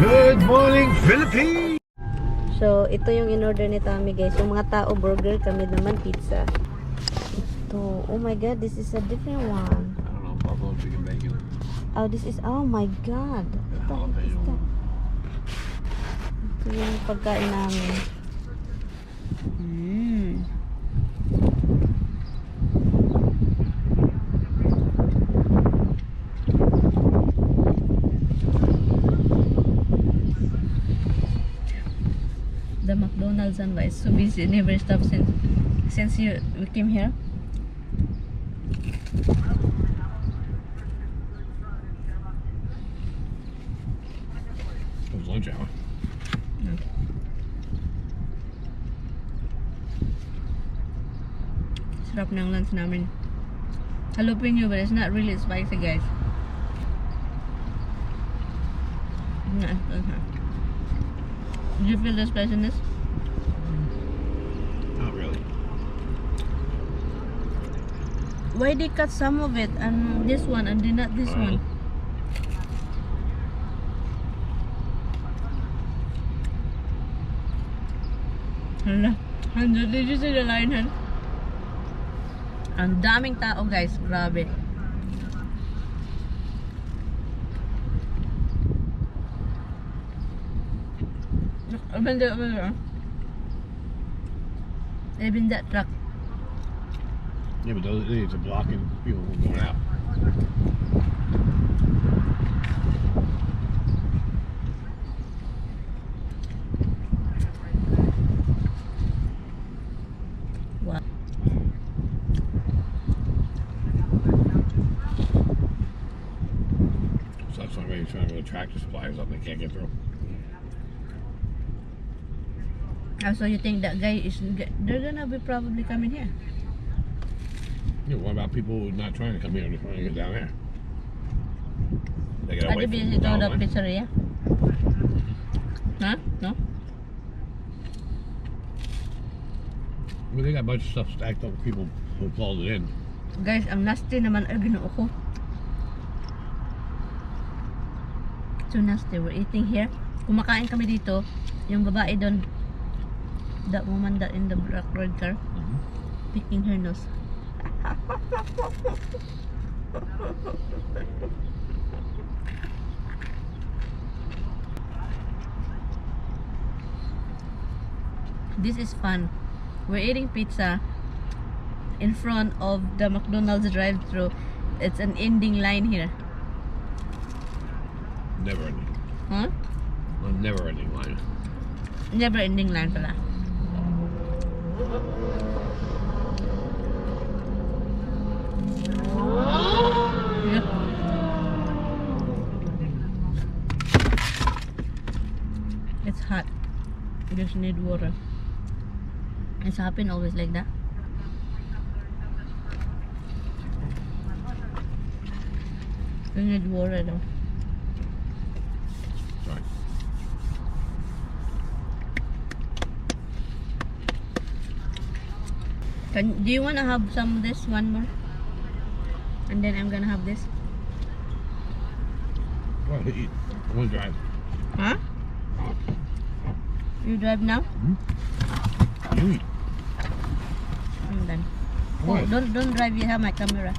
Good morning, Philippines! So, ito yung in-order ni Tommy, guys. Yung mga tao, burger. Kami naman, pizza. Ito. Oh my God, this is a different one. I don't know, buffalo chicken bacon. Oh, this is, oh my God. Ito, ito. Ito yung pagkain namin. The McDonald's and is so busy, never stop since we came here. It was lunch hour. Sarap ng lunch namin. Jalapeno, but it's not really spicy, guys. Did you feel the spiciness? Not really. Why they cut some of it and this one and not this one? Hala, did you see the line, Han? Ang daming tao, guys. Grabe. Even that truck. Yeah, but those idiots are blocking people from going out. Wow. So that's why they're trying to go tractor supply or something they can't get through. So you think that guy is, they're gonna be probably coming here? Yeah, what about people who are not trying to come here, just trying to get down there? They gotta Are wait they for busy to the line. pizzeria? Huh? No? Well, they got a bunch of stuff stacked up with people who called it in. Guys, ang nasty naman ay ginoo ko. So nasty. We're eating here. Kumakain kami dito. Yung babae doon, that woman that in the black red car, picking her nose. This is fun. We're eating pizza in front of the McDonald's drive-thru. It's an ending line here. Never ending. Huh? A never ending line. Never ending line pala. Yep. It's hot. You just need water. It's happened always like that. You need water though. Sorry. Do you want to have some of this, one more? And then I'm gonna have this. Go ahead, eat. I want to drive. Huh? You drive now? You eat. I'm done. Why? Oh, don't drive, you have my camera.